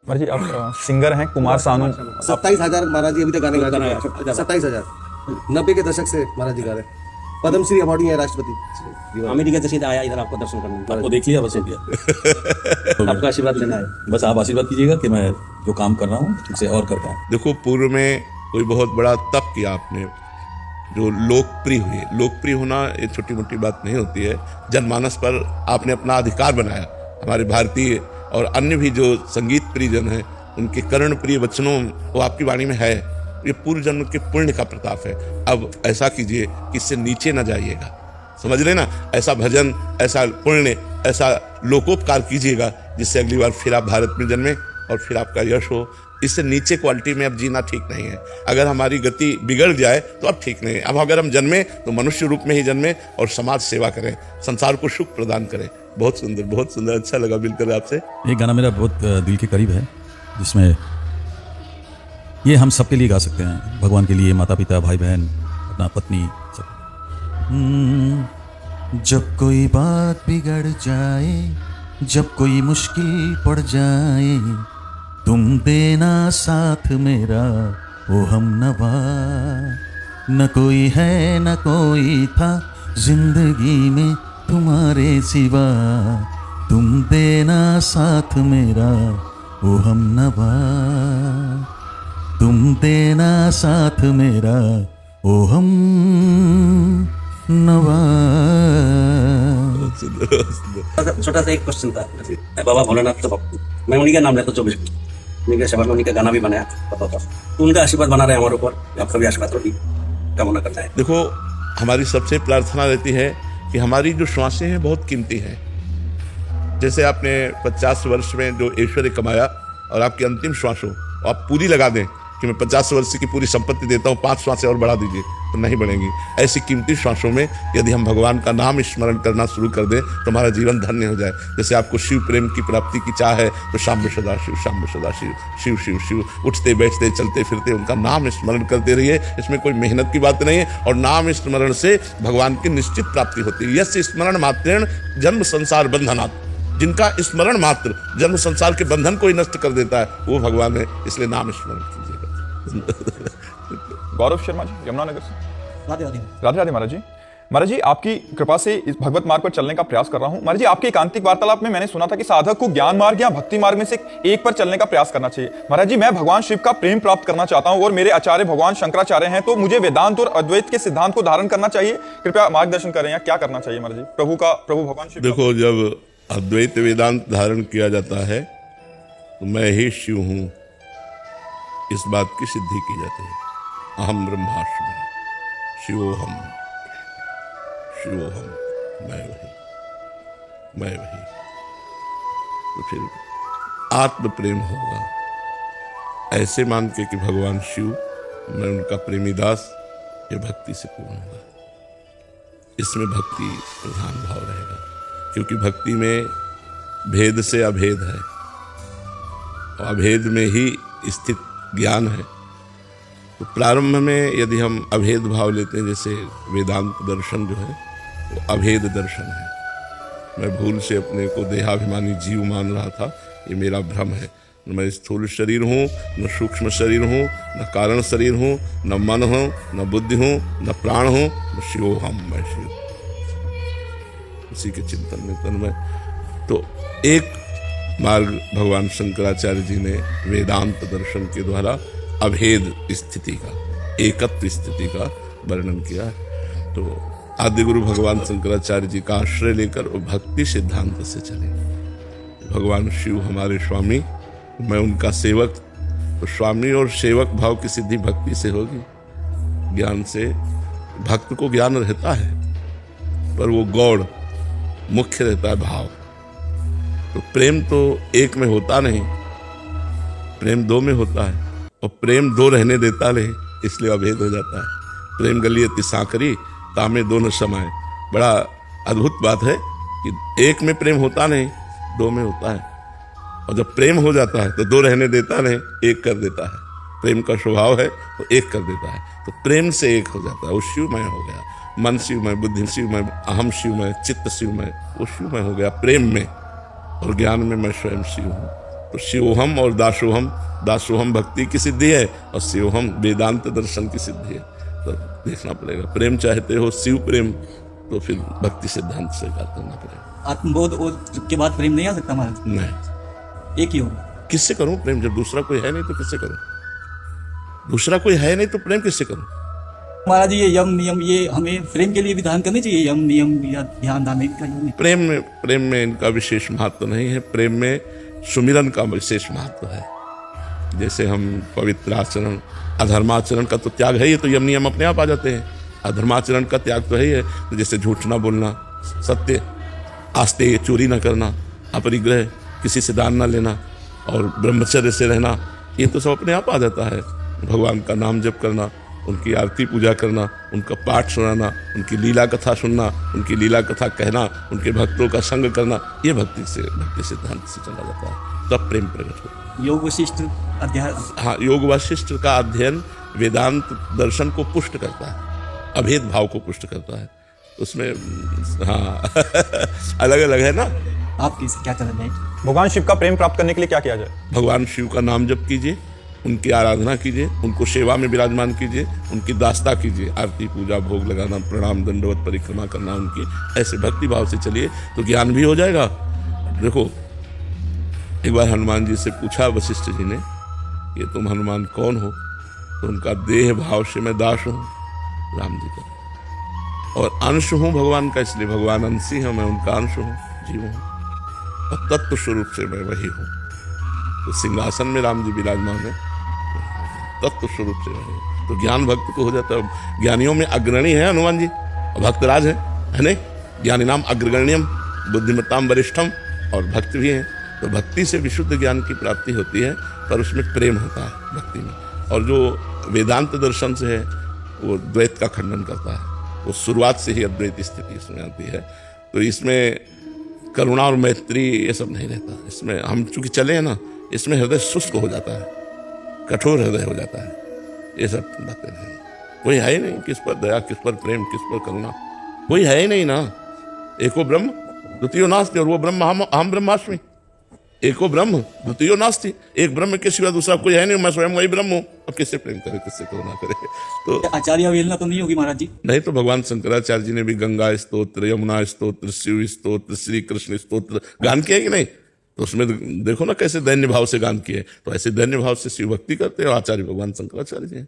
महाराज जी आप सिंगर हैं कुमार सानू। 27,000 महाराज जी अभी तक गाने गा रहे हैं। 27,000 90 के दशक से महाराज जी गा रहे हैं। पद्मश्री अवार्ड है राष्ट्रपति। अमेरिका से सीधा आया इधर आपको दर्शन करने। आपको देख लिया, बस हो गया। आपका आशीर्वाद लेना है। बस आप आशीर्वाद कीजिएगा कि मैं जो काम कर रहा हूँ उसे और कर पाऊँ। देखो, पूर्व में कोई बहुत बड़ा तप किया आपने, जो लोकप्रिय हुए। लोकप्रिय होना ये छोटी मोटी बात नहीं होती है। जनमानस पर आपने अपना अधिकार बनाया। हमारे भारतीय और अन्य भी जो संगीत प्रियजन हैं, उनके कर्ण प्रिय वचनों वो आपकी वाणी में है। ये पूर्व जन्म के पुण्य का प्रताप है। अब ऐसा कीजिए कि इससे नीचे न जाइएगा, समझ लेना। ऐसा भजन, ऐसा पुण्य, ऐसा लोकोपकार कीजिएगा जिससे अगली बार फिर आप भारत में जन्मे और फिर आपका यश हो। इससे नीचे क्वालिटी में अब जीना ठीक नहीं है। अगर हमारी गति बिगड़ जाए तो अब ठीक नहीं है। अब अगर हम जन्मे तो मनुष्य रूप में ही जन्मे और समाज सेवा करें, संसार को सुख प्रदान करें। बहुत सुंदर, बहुत सुंदर, अच्छा लगा मिलकर आपसे। एक गाना मेरा बहुत दिल के करीब है, जिसमें ये हम सबके लिए गा सकते हैं, भगवान के लिए, माता पिता, भाई बहन, अपना पत्नी, सब। जब कोई बात बिगड़ जाए, जब कोई मुश्किल पड़ जाए, तुम देना साथ मेरा ओ हम नवा। न कोई है न कोई था जिंदगी में तुम्हारे सिवा, तुम देना साथ मेरा ओ हम नवा, तुम देना साथ मेरा ओ हम नवा। छोटा सा एक क्वेश्चन था। बाबा भोलेनाथ तो मैं उन्हीं का नाम लेता 24 उन्हीं के सेवा में, उन्हीं का गाना भी बनाया, पता था। तो उनका आशीर्वाद बना रहे हमारे ऊपर, आपका भी आशीर्वाद रही कामना करना है। देखो, हमारी सबसे प्रार्थना रहती है कि हमारी जो श्वासें हैं बहुत कीमती हैं। जैसे आपने 50 वर्ष में जो ऐश्वर्य कमाया और आपकी अंतिम श्वास हो, आप पूरी लगा दें कि मैं 50 वर्ष की पूरी संपत्ति देता हूँ, 5 श्वासें और बढ़ा दीजिए, तो नहीं बढ़ेंगी। ऐसी कीमती श्वासों में यदि हम भगवान का नाम स्मरण करना शुरू कर दें तो हमारा जीवन धन्य हो जाए। जैसे आपको शिव प्रेम की प्राप्ति की चाह है तो शाम में सदा शिव, शाम में सदा शिव, शिव शिव शिव, उठते बैठते चलते फिरते उनका नाम स्मरण करते रहिए। इसमें कोई मेहनत की बात नहीं है और नाम स्मरण से भगवान की निश्चित प्राप्ति होती है। यस्य स्मरण मात्रेण जन्म संसार बंधनात्, जिनका स्मरण मात्र जन्म संसार के बंधन को ही नष्ट कर देता है वो भगवान है। इसलिए नाम स्मरण कीजिएगा। गौरव शर्मा जी यमुनानगर से। राधे राधे। राधे राधे महाराज जी। महाराज जी आपकी कृपा से इस भगवत मार्ग पर चलने का प्रयास कर रहा हूं। महाराज जी आपके एकांतिक वार्तालाप में मैंने सुना था कि साधक को ज्ञान मार्ग या भक्ति मार्ग में से एक पर चलने का प्रयास करना चाहिए। महाराज जी मैं भगवान शिव का प्रेम प्राप्त करना चाहता हूं और मेरे आचार्य भगवान शंकराचार्य हैं, तो मुझे वेदांत और अद्वैत के सिद्धांत को धारण करना चाहिए। कृपया मार्गदर्शन करें, या क्या करना चाहिए महाराज जी प्रभु भगवान शिव? देखो, जब अद्वैत वेदांत धारण किया जाता है तो मैं ही शिव हूं, इस बात की सिद्धि की जाती है। अहम ब्रह्मास्मि शिवोहम, शिवोहम, मैं वही, मैं वही। तो फिर आत्म प्रेम होगा। ऐसे मान के कि भगवान शिव, मैं उनका प्रेमी दास, ये भक्ति से पूर्ण होगा। इसमें भक्ति प्रधान भाव रहेगा, क्योंकि भक्ति में भेद से अभेद है और अभेद में ही स्थित ज्ञान है। तो प्रारंभ में यदि हम अभेद भाव लेते हैं, जैसे वेदांत दर्शन जो है वो अभेद दर्शन है। मैं भूल से अपने को देहाभिमानी जीव मान रहा था, ये मेरा भ्रम है। न मैं स्थूल शरीर हूँ, न सूक्ष्म शरीर हूँ, न कारण शरीर हूँ, न मन हूँ, न बुद्धि हूँ, न प्राण हूँ, न शिवोहम, मैं शिव। उसी के चिंतन में तन्मय। तो एक मार्ग भगवान शंकराचार्य जी ने वेदांत दर्शन के द्वारा अभेद स्थिति का, एकत्व स्थिति का वर्णन किया। तो आदि गुरु भगवान शंकराचार्य जी का आश्रय लेकर वो भक्ति सिद्धांत से चले। भगवान शिव हमारे स्वामी, मैं उनका सेवक। तो स्वामी और सेवक भाव की सिद्धि भक्ति से होगी। ज्ञान से भक्त को ज्ञान रहता है, पर वो गौड़ मुख्य रहता है भाव। तो प्रेम तो एक में होता नहीं, प्रेम दो में होता है, और प्रेम दो रहने देता नहीं, इसलिए अभेद हो जाता है। प्रेम गलियति सांकरी तामे दोनों समाए। बड़ा अद्भुत बात है कि एक में प्रेम होता नहीं, दो में होता है। और जब प्रेम हो जाता है तो दो रहने देता नहीं, एक कर देता है। प्रेम का स्वभाव है तो एक कर देता है। तो प्रेम से एक हो जाता है, वो शिवमय हो गया। मन शिवमय, बुद्धि शिवमय, अहम शिवमय, चित्त शिवमय, वो शिवमय हो गया प्रेम में। और ज्ञान में मैं स्वयं शिव हूँ। तो शिवोहम और दासोहम, दासोहम भक्ति की सिद्धि है और शिवोहम वेदांत दर्शन की सिद्धि है। तो देखना पड़ेगा, प्रेम चाहते हो शिव प्रेम तो फिर भक्ति सिद्धांत स्वीकार करना पड़ेगा। आत्मबोध और के बाद प्रेम नहीं आ सकता महाराज, नहीं, एक ही होगा। किससे करूं प्रेम जब दूसरा कोई है नहीं तो किससे करूं? दूसरा कोई है नहीं तो प्रेम किससे करूं? महाराज ये यम नियम ये हमें प्रेम के लिए भी ध्यान करनी चाहिए, यम नियम या ध्यान धार्मिक का नहीं। प्रेम में इनका विशेष महत्व नहीं है। प्रेम में सुमिरन का विशेष महत्व है। जैसे हम पवित्र आचरण, अधर्माचरण का तो त्याग है ही, तो यम नियम अपने आप आ जाते हैं। अधर्माचरण का त्याग तो है ही है, तो जैसे झूठ ना बोलना, सत्य, आस्ते, चोरी ना करना, अपरिग्रह, किसी से दान ना लेना और ब्रह्मचर्य से रहना, ये तो सब अपने आप आ जाता है। भगवान का नाम जप करना, उनकी आरती पूजा करना, उनका पाठ सुनाना, उनकी लीला कथा सुनना, उनकी लीला कथा कहना, उनके भक्तों का संग करना, ये भक्ति सिद्धांत से चला जाता है, तब प्रेम प्रकट होता है। योग वशिष्ठ अध्याय, हाँ, योग वशिष्ठ का अध्ययन वेदांत दर्शन को पुष्ट करता है, अभेद भाव को पुष्ट करता है। उसमें हाँ अलग अलग है ना। आप कैसे क्या करना है? भगवान शिव का प्रेम प्राप्त करने के लिए क्या किया जाए? भगवान शिव का नाम जप कीजिए, उनकी आराधना कीजिए, उनको सेवा में विराजमान कीजिए, उनकी दास्ता कीजिए, आरती पूजा भोग लगाना, प्रणाम दंडवत परिक्रमा करना उनकी, ऐसे भक्ति भाव से चलिए तो ज्ञान भी हो जाएगा। देखो, एक बार हनुमान जी से पूछा वशिष्ठ जी ने, ये तुम हनुमान कौन हो? तो उनका देह भाव से मैं दास हूँ राम जी का, और अंश हूँ भगवान का, इसलिए भगवान अंशी है, मैं उनका अंश हूँ, जीव हूँ, और तत्व स्वरूप से मैं वही हूँ। तो सिंहासन में राम जी विराजमान है, तत्व स्वरूप से वही। तो ज्ञान भक्त को हो जाता है। ज्ञानियों में अग्रणी है हनुमान जी, भक्तराज है नहीं? ज्ञानी नाम अग्रगण्यम बुद्धिमत्ताम वरिष्ठम, और भक्त भी हैं। तो भक्ति से विशुद्ध ज्ञान की प्राप्ति होती है, पर उसमें प्रेम होता है भक्ति में। और जो वेदांत दर्शन से है वो द्वैत का खंडन करता है, वो शुरुआत से ही अद्वैत स्थिति इसमें आती है। तो इसमें करुणा और मैत्री ये सब नहीं रहता। इसमें हम चूंकि चले हैं ना, इसमें हृदय शुष्क हो जाता है, कठोर हृदय हो जाता है। ये सब बातें नहीं, कोई है ही नहीं किस पर दया, किस पर प्रेम, किस पर करुणा, कोई है ही नहीं ना। एको ब्रह्म द्वितीयो नास्ति, और वो ब्रह्म हम ब्रह्मास्मि। एको ब्रह्म द्वितीयो नास्ति, एक ब्रह्म के सिवा दूसरा कोई है नहीं, मैं स्वयं वही ब्रह्म हूँ। अब किससे प्रेम करे, किससे करुणा करे? तो आचार्य अवहेलना तो नहीं होगी महाराज जी? नहीं, तो भगवान शंकराचार्य जी ने भी गंगा स्तोत्र, यमुना स्तोत्र, शिव स्तोत्र, श्री कृष्ण स्तोत्र गान किए कि नहीं? तो उसमें देखो ना कैसे दैन्य भाव से गान किए। तो ऐसे दैन्य भाव से शिव भक्ति करते हैं, और आचार्य भगवान शंकराचार्य जी हैं।